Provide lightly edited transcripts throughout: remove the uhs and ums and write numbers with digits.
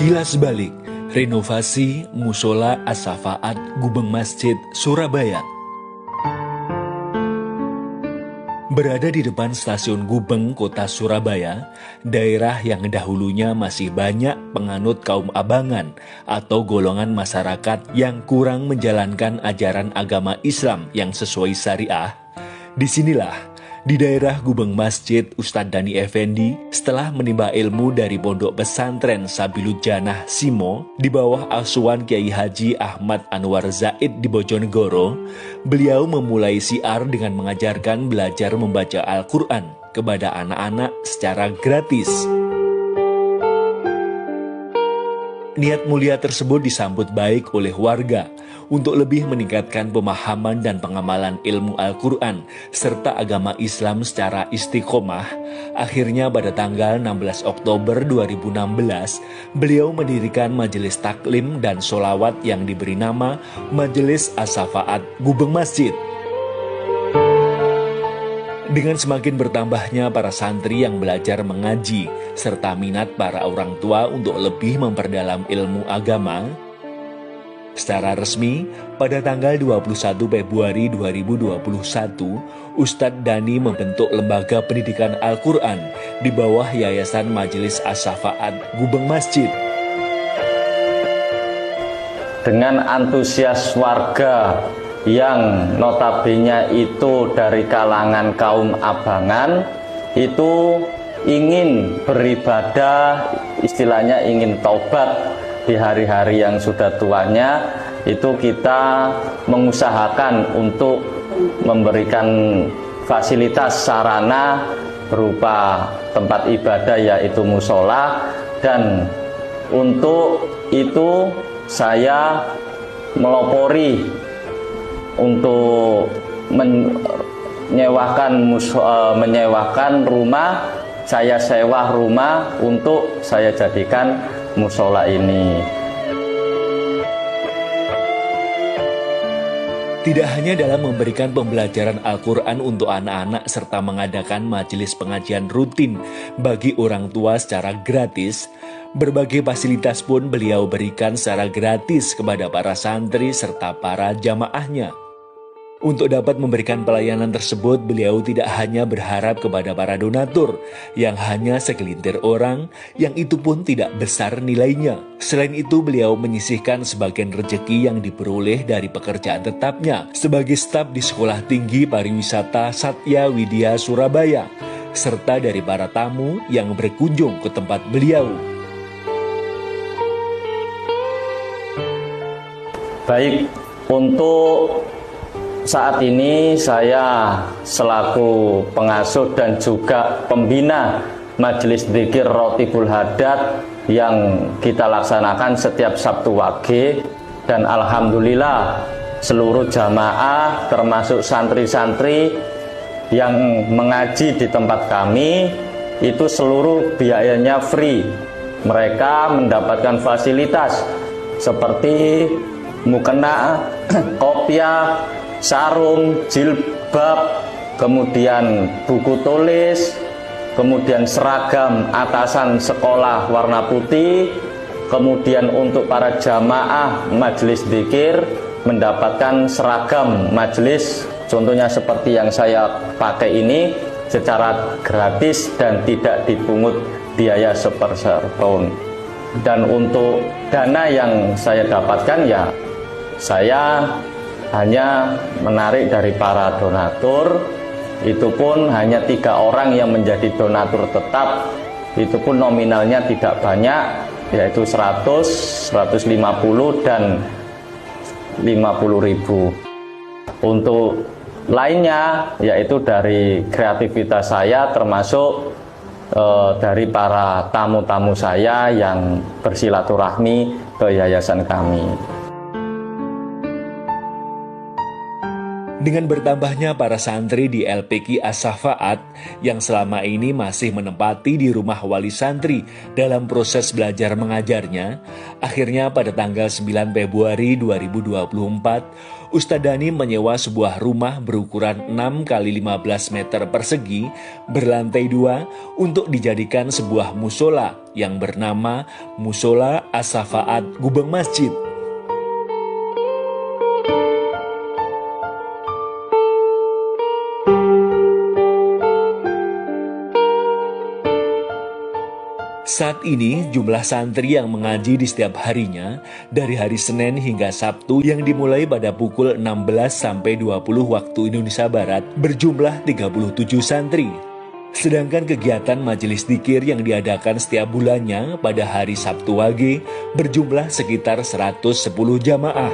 Kilas balik, renovasi Musola As-Safaat Gubeng Masjid, Surabaya. Berada di depan stasiun Gubeng, kota Surabaya, daerah yang dahulunya masih banyak penganut kaum abangan atau golongan masyarakat yang kurang menjalankan ajaran agama Islam yang sesuai syariah. Disinilah, di daerah Gubeng Masjid, Ustadz Dhani Effendi setelah menimba ilmu dari pondok pesantren Sabilut Janah Simo di bawah asuhan Kiai Haji Ahmad Anwar Zaid di Bojonegoro, beliau memulai syiar dengan mengajarkan belajar membaca Al-Quran kepada anak-anak secara gratis. Niat mulia tersebut disambut baik oleh warga untuk lebih meningkatkan pemahaman dan pengamalan ilmu Al-Quran serta agama Islam secara istiqomah. Akhirnya pada tanggal 16 Oktober 2016, beliau mendirikan majelis taklim dan sholawat yang diberi nama Majelis As-Safaat Gubeng Masjid. Dengan semakin bertambahnya para santri yang belajar mengaji, serta minat para orang tua untuk lebih memperdalam ilmu agama, secara resmi, pada tanggal 21 Februari 2021, Ustadz Dhani membentuk lembaga pendidikan Al-Quran di bawah Yayasan Majelis As-Safaat Gubeng Masjid. Dengan antusias warga yang notabene itu dari kalangan kaum abangan, itu ingin beribadah, istilahnya ingin taubat di hari-hari yang sudah tuanya, itu kita mengusahakan untuk memberikan fasilitas sarana berupa tempat ibadah yaitu musola, dan untuk itu saya melopori untuk menyewakan rumah. Saya sewa rumah untuk saya jadikan musola ini. Tidak hanya dalam memberikan pembelajaran Al-Quran untuk anak-anak serta mengadakan majelis pengajian rutin bagi orang tua secara gratis, berbagai fasilitas pun beliau berikan secara gratis kepada para santri serta para jamaahnya. Untuk dapat memberikan pelayanan tersebut, beliau tidak hanya berharap kepada para donatur, yang hanya segelintir orang, yang itu pun tidak besar nilainya. Selain itu, beliau menyisihkan sebagian rezeki yang diperoleh dari pekerjaan tetapnya sebagai staf di Sekolah Tinggi Pariwisata Satya Widya Surabaya, serta dari para tamu yang berkunjung ke tempat beliau. Baik, untuk saat ini saya selaku pengasuh dan juga pembina Majelis Dzikir Rotibul Hadat yang kita laksanakan setiap Sabtu Wage, dan alhamdulillah seluruh jamaah termasuk santri-santri yang mengaji di tempat kami itu seluruh biayanya free. Mereka mendapatkan fasilitas seperti mukena, kopiah, sarung, jilbab, kemudian buku tulis, kemudian seragam atasan sekolah warna putih, kemudian untuk para jamaah majelis dzikir mendapatkan seragam majelis, contohnya seperti yang saya pakai ini, secara gratis dan tidak dipungut biaya seperserpun. Dan untuk dana yang saya dapatkan, ya saya hanya menarik dari para donatur. Itu pun hanya 3 orang yang menjadi donatur tetap. Itu pun nominalnya tidak banyak, yaitu 100, 150 dan 50.000. Untuk lainnya yaitu dari kreativitas saya, termasuk dari para tamu-tamu saya yang bersilaturahmi ke yayasan kami. Dengan bertambahnya para santri di LPQ As-Safaat yang selama ini masih menempati di rumah wali santri dalam proses belajar mengajarnya, akhirnya pada tanggal 9 Februari 2024, Ustadz Dhani menyewa sebuah rumah berukuran 6 kali 15 meter persegi berlantai 2 untuk dijadikan sebuah musola yang bernama Musola As-Safaat Gubeng Masjid. Saat ini jumlah santri yang mengaji di setiap harinya dari hari Senin hingga Sabtu yang dimulai pada pukul 16 sampai 20 waktu Indonesia Barat berjumlah 37 santri. Sedangkan kegiatan majelis dzikir yang diadakan setiap bulannya pada hari Sabtu Wage berjumlah sekitar 110 jamaah.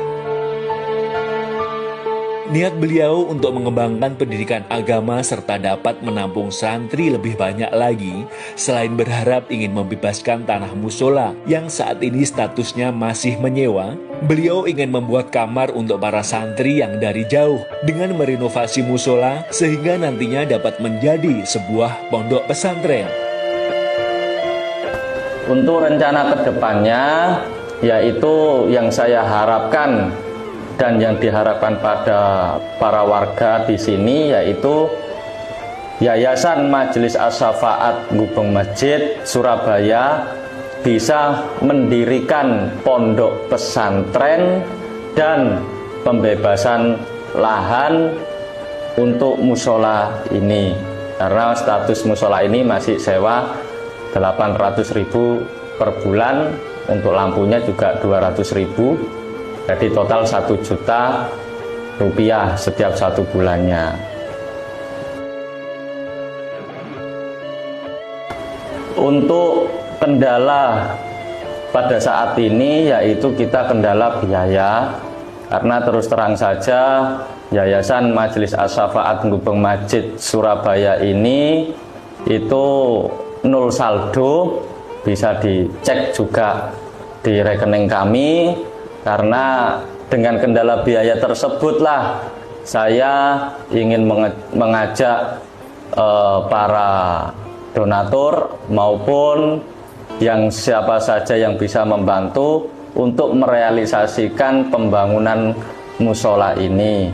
Niat beliau untuk mengembangkan pendidikan agama serta dapat menampung santri lebih banyak lagi, selain berharap ingin membebaskan tanah musola yang saat ini statusnya masih menyewa, beliau ingin membuat kamar untuk para santri yang dari jauh dengan merenovasi musola sehingga nantinya dapat menjadi sebuah pondok pesantren. Untuk rencana kedepannya, yaitu yang saya harapkan dan yang diharapkan pada para warga di sini, yaitu Yayasan Majelis As-Safaat Gubeng Masjid Surabaya bisa mendirikan pondok pesantren dan pembebasan lahan untuk musola ini, karena status musola ini masih sewa 800.000 per bulan, untuk lampunya juga 200.000. Jadi total 1 juta rupiah setiap 1 bulannya. Untuk kendala pada saat ini yaitu kita kendala biaya, karena terus terang saja Yayasan Majelis As-Safaat Gubeng Masjid Surabaya ini itu nol saldo, bisa dicek juga di rekening kami. Karena dengan kendala biaya tersebutlah saya ingin mengajak para donatur maupun yang siapa saja yang bisa membantu untuk merealisasikan pembangunan musola ini,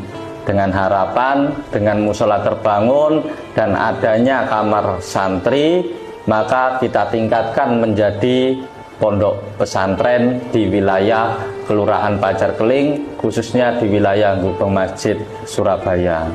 dengan harapan dengan musola terbangun dan adanya kamar santri, maka kita tingkatkan menjadi pondok pesantren di wilayah Kelurahan Pajar Keling, khususnya di wilayah Gubeng Masjid Surabaya.